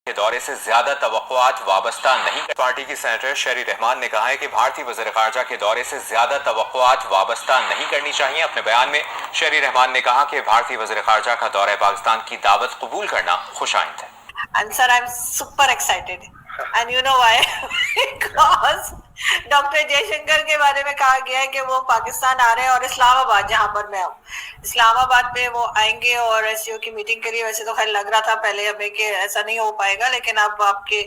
के दौरे से ज्यादा तवक्कुआत वाबस्ता नहीं। पार्टी की सेनेटर शेरी रहमान ने कहा है कि भारतीय वज़ीर ख़ारजा के दौरे से ज्यादा तवक्कुआत वाबस्ता नहीं करनी चाहिए। अपने बयान में शेरी रहमान ने कहा कि भारतीय वज़ीर ख़ारजा का दौरा पाकिस्तान की दावत कबूल करना खुशाइंद है। And sir, I'm super excited. And you know why? Because doctor Jaishankar के बारे में कहा गया है कि वो पाकिस्तान आ रहे हैं और इस्लामाबाद, जहां पर मैं हूँ, इस्लामाबाद पे वो आएंगे और एससीओ की मीटिंग के लिए। वैसे तो खैर लग रहा था पहले हमें कि ऐसा नहीं हो पाएगा, लेकिन अब आपके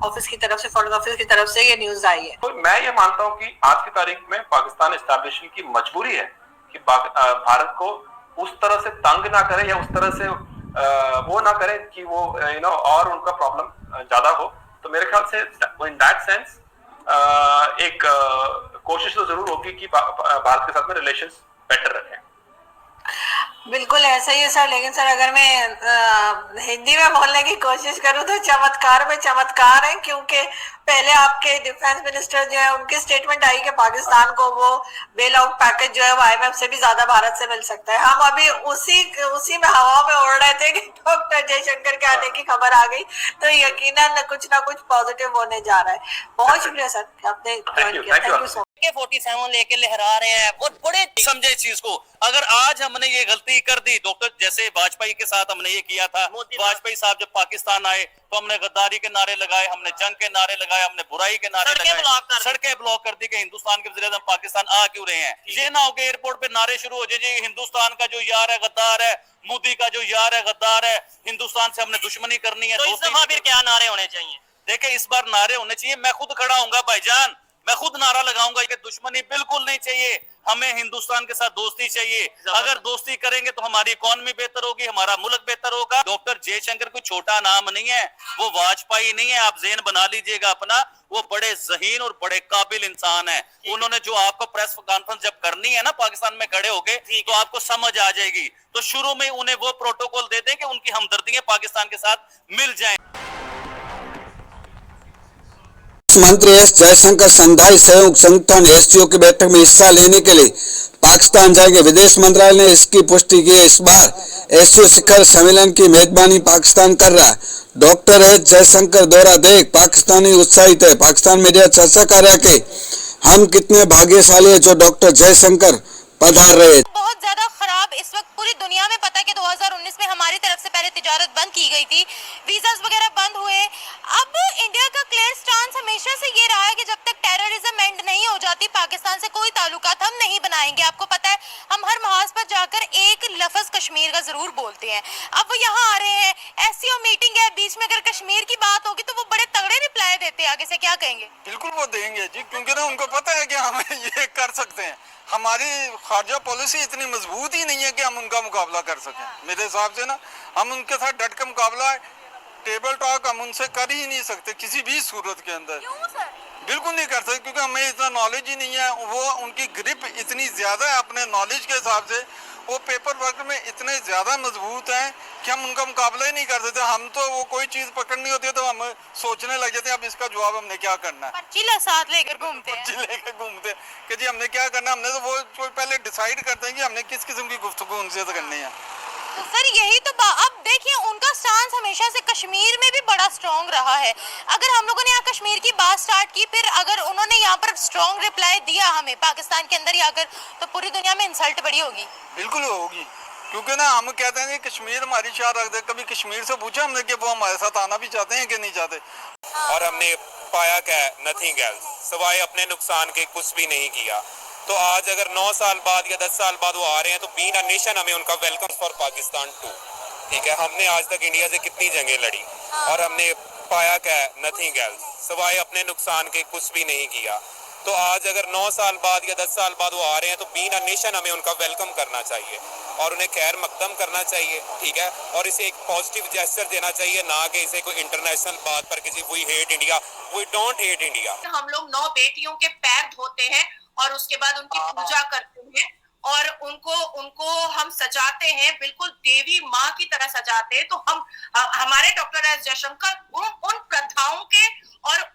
ऑफिस की तरफ से, फॉरेन ऑफिस की तरफ से ये न्यूज आई है। तो मैं ये मानता हूँ कि आज की तारीख में पाकिस्तान एस्टैब्लिशमेंट की मजबूरी है कि भारत को उस तरह से तंग ना करे या उस तरह से वो ना करे कि वो और उनका प्रॉब्लम ज्यादा हो। तो मेरे ख्याल से इन दैट सेंस एक कोशिश तो जरूर होगी कि भारत के साथ में रिलेशंस बेटर रखें। बिल्कुल ऐसा ही है सर, लेकिन सर अगर मैं हिंदी में बोलने की कोशिश करूं तो चमत्कार में चमत्कार है, क्योंकि पहले आपके डिफेंस मिनिस्टर जो है उनकी स्टेटमेंट आई कि पाकिस्तान को वो बेल आउट पैकेज जो है वो आईएमएफ से भी ज्यादा भारत से मिल सकता है। हम अभी उसी में हवा में उड़ रहे थे कि डॉक्टर जयशंकर के आने की खबर आ गई, तो यकीनन कुछ ना कुछ पॉजिटिव होने जा रहा है। बहुत शुक्रिया सर, आपने ज्वाइन किया। Thank you so much. 47 लेके लहरा रहे हैं और बड़े समझे चीज को। अगर आज हमने ये गलती कर दी, डॉक्टर जैसे वाजपेयी के साथ हमने ये किया था, वाजपेयी साहब जब पाकिस्तान आए तो हमने गद्दारी के नारे लगाए, हमने जंग के नारे लगाए, हमने बुराई के नारे लगाए, सड़कें ब्लॉक कर दी कि हिंदुस्तान के वज़ीर-ए-आज़म पाकिस्तान आ क्यों रहे हैं। ये ना हो के एयरपोर्ट पे नारे शुरू हो जाए हिंदुस्तान का जो यार है गद्दार है, मोदी का जो यार है गद्दार है, हिंदुस्तान से हमने दुश्मनी करनी है। तो इस दफा फिर क्या नारे होने चाहिए? देखिए इस बार नारे होने चाहिए, मैं खुद खड़ा हूँ भाईजान, मैं खुद नारा लगाऊंगा कि दुश्मनी बिल्कुल नहीं चाहिए, हमें हिंदुस्तान के साथ दोस्ती चाहिए। अगर दोस्ती करेंगे तो हमारी इकोनॉमी बेहतर होगी, हमारा मुल्क बेहतर होगा। डॉक्टर जयशंकर कोई छोटा नाम नहीं है, वो वाजपेयी नहीं है, आप ज़हन बना लीजिएगा अपना। वो बड़े ज़हीन और बड़े काबिल इंसान है। उन्होंने जो आपको प्रेस कॉन्फ्रेंस जब करनी है ना पाकिस्तान में खड़े होके, तो आपको समझ आ जाएगी। तो शुरू में उन्हें वो प्रोटोकॉल दे दें कि उनकी हमदर्दियां पाकिस्तान के साथ मिल जाए। मंत्री एस जयशंकर संघाई सहयोग संगठन एससीओ की बैठक में हिस्सा लेने के लिए पाकिस्तान जाएंगे। विदेश मंत्रालय ने इसकी पुष्टि की है। इस बार एससीओ शिखर सम्मेलन की मेजबानी पाकिस्तान कर रहा है। डॉक्टर एस जयशंकर दौरा देख पाकिस्तानी उत्साहित है। पाकिस्तान मीडिया चर्चा कर रहा है कि हम कितने भाग्यशाली है जो डॉक्टर जयशंकर पधार रहे। बहुत ज्यादा खराब इस वक्त पूरी दुनिया में पता है कि 2019 में हमारी तरफ से पहले तिजारत बंद की गई थी, वीजास वगैरह बंद हुए। अब इंडिया का क्लियर स्टांस हमेशा से ये रहा है कि जब तक टेररिज्म एंड नहीं हो जाती पाकिस्तान से कोई ताल्लुकात हम नहीं बनाएंगे। आपको पता है हम हर महाज पर जाकर एक लफ्ज कश्मीर का जरूर बोलते हैं। अब वो यहाँ आ रहे हैं, एससीओ मीटिंग है, बीच में अगर कश्मीर की बात होगी तो वो बड़े तगड़े रिप्लाई देते हैं। आगे से क्या कहेंगे? बिल्कुल वो देंगे जी, क्योंकि ना उनको पता है कि हम ये कर सकते हैं। हमारी खारजा पॉलिसी इतनी मजबूत ही नहीं है कि हम उनका मुकाबला कर सकें। मेरे हिसाब से ना हम उनके साथ डट के मुकाबला, टेबल टॉक हम उनसे कर ही नहीं सकते किसी भी सूरत के अंदर। क्यों सर? बिल्कुल नहीं कर सकते, क्योंकि हमें इतना नॉलेज ही नहीं है। वो उनकी ग्रिप इतनी ज़्यादा है अपने नॉलेज के हिसाब से, वो पेपर वर्क में इतने ज़्यादा मजबूत हैं कि हम उनका मुकाबला ही नहीं कर सकते। हम तो वो कोई चीज़ पकड़नी होती है तो हम सोचने लग जाते हैं अब इसका जवाब हमने क्या करना है। पर्ची साथ लेकर घूमते हैं, लेकर घूमते कि जी हमने क्या करना है। हमने तो वो पहले डिसाइड करते हैं कि हमने किस किस्म की गुफ्तगू उनसे करनी है। तो सर यही तो अब देखिए उनका स्टांस हमेशा से कश्मीर में भी बड़ा स्ट्रॉन्ग रहा है। अगर हम लोगों ने यहाँ कश्मीर की बात स्टार्ट की, फिर अगर उन्होंने यहाँ पर स्ट्रॉन्ग रिप्लाई दिया हमें पाकिस्तान के अंदर ही आकर, तो पूरी दुनिया में इंसल्ट बड़ी होगी। बिल्कुल होगी, क्योंकि ना हम कहते हैं कि कश्मीर हमारी शाह रख दे। कभी कश्मीर से पूछा हमने कि वो हमारे साथ आना भी चाहते हैं कि नहीं चाहते। और हमने पाया क्या, नथिंग एल्स, सिवाय अपने नुकसान के कुछ भी नहीं किया। तो आज अगर 9 साल बाद या 10 साल बाद वो आ रहे हैं तो बीइंग अ नेशन हमें उनका वेलकम फॉर पाकिस्तान टू। ठीक है, हमने आज तक इंडिया से कितनी जंगें लड़ी और हमने पाया क्या, नथिंग एल्स, सिवाय अपने नुकसान के कुछ भी नहीं किया। तो आज अगर 9 साल बाद या 10 साल बाद वो आ रहे हैं तो बीइंग अ नेशन हमें उनका वेलकम करना चाहिए और उन्हें खैर मकदम करना चाहिए। ठीक है, और इसे एक पॉजिटिव जेस्चर देना चाहिए, ना कि इसे कोई इंटरनेशनल बात पर किसी we hate India, we don't hate India. हम लोग 9 बेटियों के पैर धोते हैं और उसके बाद उनकी पूजा करते हैं और उनको हम सजाते हैं, बिल्कुल देवी माँ की तरह सजाते हैं। तो हम हमारे डॉक्टर एस जयशंकर उन प्रथाओं के और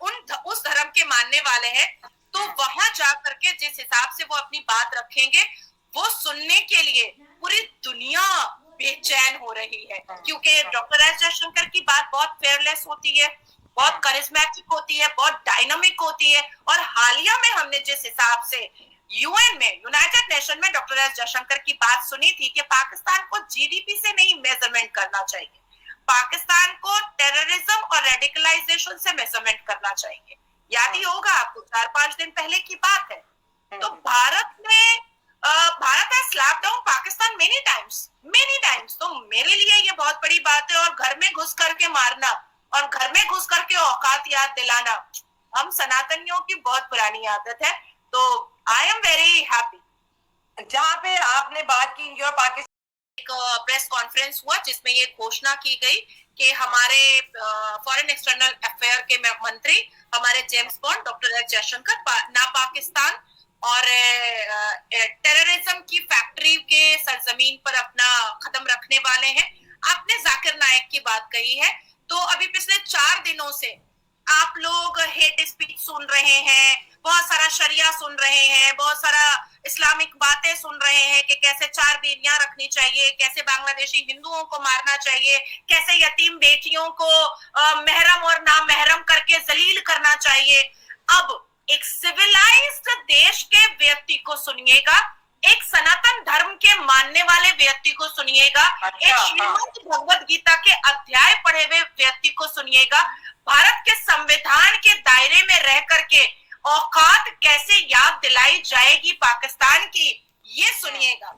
उस धर्म के मानने वाले हैं। तो वहां जा करके जिस हिसाब से वो अपनी बात रखेंगे, वो सुनने के लिए पूरी दुनिया बेचैन हो रही है, क्योंकि डॉक्टर एस जयशंकर की बात बहुत फेयरलेस होती है, बहुत करिश्मेटिक होती है, बहुत डायनामिक होती है। और हालिया में हमने जिस हिसाब से यूएन में, यूनाइटेड नेशन में डॉक्टर एस जयशंकर की बात सुनी थी कि पाकिस्तान को जीडीपी से नहीं मेजरमेंट करना चाहिए, पाकिस्तान को टेररिज्म और रेडिकलाइजेशन से मेजरमेंट करना चाहिए। याद ही होगा आपको, 4-5 दिन पहले की बात है। तो Bharat has slapped down Pakistan many times। तो मेरे लिए ये बहुत बड़ी बात है। और घर में घुस करके मारना और घर में घुस करके औकात याद दिलाना हम सनातनियों की बहुत पुरानी आदत है। तो आई एम वेरी हैप्पी। जहाँ पे आपने बात की इंडिया और पाकिस्तान, एक प्रेस कॉन्फ्रेंस हुआ जिसमें ये घोषणा की गई कि हमारे फॉरेन एक्सटर्नल अफेयर के मंत्री, हमारे James bond doctor S Jaishankar ना पाकिस्तान और टेररिज्म की फैक्ट्री के सरजमीन पर अपना कदम रखने वाले हैं। आपने जाकिर नायक की बात कही है, तो अभी पिछले 4 दिनों से आप लोग हेट स्पीच सुन रहे हैं, बहुत सारा शरिया सुन रहे हैं, बहुत सारा इस्लामिक बातें सुन रहे हैं कि कैसे 4 बीवियां रखनी चाहिए, कैसे बांग्लादेशी हिंदुओं को मारना चाहिए, कैसे यतीम बेटियों को महरम और नामहरम करके जलील करना चाहिए। अब एक सिविलाइज्ड देश के व्यक्ति को सुनिएगा, एक सनातन धर्म के मानने वाले व्यक्ति को सुनिएगा, एक श्रीमद् भगवद गीता के अध्याय पढ़े हुए व्यक्ति को सुनिएगा, भारत के संविधान के दायरे में रह करके औकात कैसे याद दिलाई जाएगी पाकिस्तान की, ये सुनिएगा।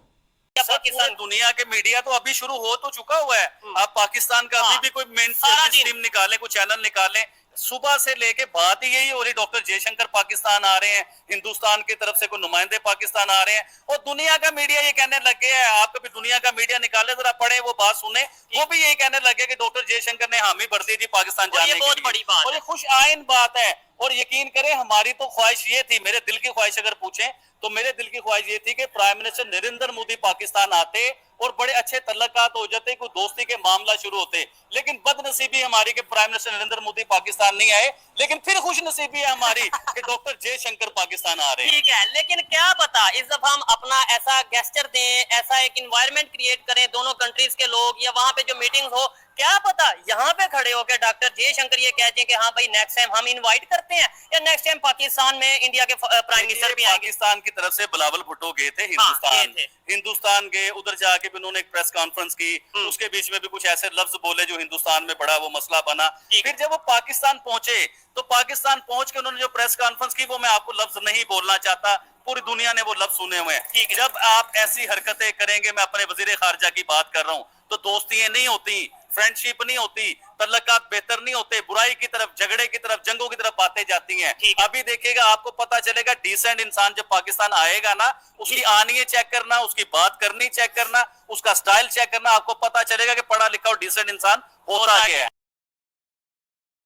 पाकिस्तान दुनिया के मीडिया तो अभी शुरू हो तो चुका हुआ है। आप पाकिस्तान का अभी भी कोई मेन स्ट्रीम निकाले, कोई चैनल निकाले, सुबह से लेके बात ही यही हो रही, डॉक्टर जयशंकर पाकिस्तान आ रहे हैं, हिंदुस्तान की तरफ से कोई नुमाइंदे पाकिस्तान आ रहे हैं, और दुनिया का मीडिया ये कहने लग गया है, आप कभी दुनिया का मीडिया निकाले जरा पढ़े वो बात सुने, वो भी यही कहने लगे कि डॉक्टर जयशंकर ने हामी भर दी थी पाकिस्तान जाने की। बहुत बड़ी बात, और ये खुश आइन बात है। और यकीन करें हमारी तो ख्वाहिश ये थी, मेरे दिल की ख्वाहिश अगर पूछें तो मेरे दिल की ख्वाहिश ये थी कि प्राइम मिनिस्टर नरेंद्र मोदी पाकिस्तान आते और बड़े अच्छे तल्लकात हो जाते, कोई दोस्ती के मामला शुरू होते। लेकिन बदनसीबी हमारी कि प्राइम मिनिस्टर नरेंद्र मोदी पाकिस्तान नहीं आए, लेकिन फिर खुश नसीबी है हमारी कि डॉक्टर जयशंकर पाकिस्तान आ रहे हैं। ठीक है, लेकिन क्या पता इस दफा हम अपना ऐसा गेस्चर दें, ऐसा एक इन्वायरमेंट क्रिएट करें दोनों कंट्रीज के लोग, या वहां पे जो मीटिंग हो, क्या पता यहाँ पे खड़े होकर डॉक्टर जयशंकर ये कहते हैं कि हाँ भाई नेक्स्ट टाइम हम इनवाइट करते हैं, या नेक्स्ट टाइम पाकिस्तान में इंडिया के प्राइम मिनिस्टर भी आएंगे। पाकिस्तान की तरफ से बिलावल भुट्टो गए थे हिंदुस्तान गए, उधर जाके भी उन्होंने एक प्रेस कॉन्फ्रेंस की, उसके बीच में भी कुछ ऐसे लफ्ज बोले जो हिंदुस्तान में बड़ा वो मसला बना। फिर जब वो पाकिस्तान पहुंचे तो पाकिस्तान पहुंच के उन्होंने जो प्रेस कॉन्फ्रेंस की, वो मैं आपको लफ्ज नहीं बोलना चाहता, पूरी दुनिया ने वो लफ्ज सुने हुए हैं। जब आप ऐसी हरकतें करेंगे, मैं अपने वजीर खारजा की बात कर रहा हूँ, तो दोस्तियां नहीं होती, फ्रेंडशिप नहीं होती, तल्लकात बेहतर नहीं होते, बुराई की तरफ, झगड़े की तरफ, जंगों की तरफ बातें जाती हैं। अभी देखिएगा, आपको पता चलेगा डिसेंट इंसान जब पाकिस्तान आएगा ना, उसकी आनिये चेक करना, उसकी बात करनी चेक करना, उसका स्टाइल चेक करना, आपको पता चलेगा कि पढ़ा लिखा और डिसेंट इंसान होता क्या है।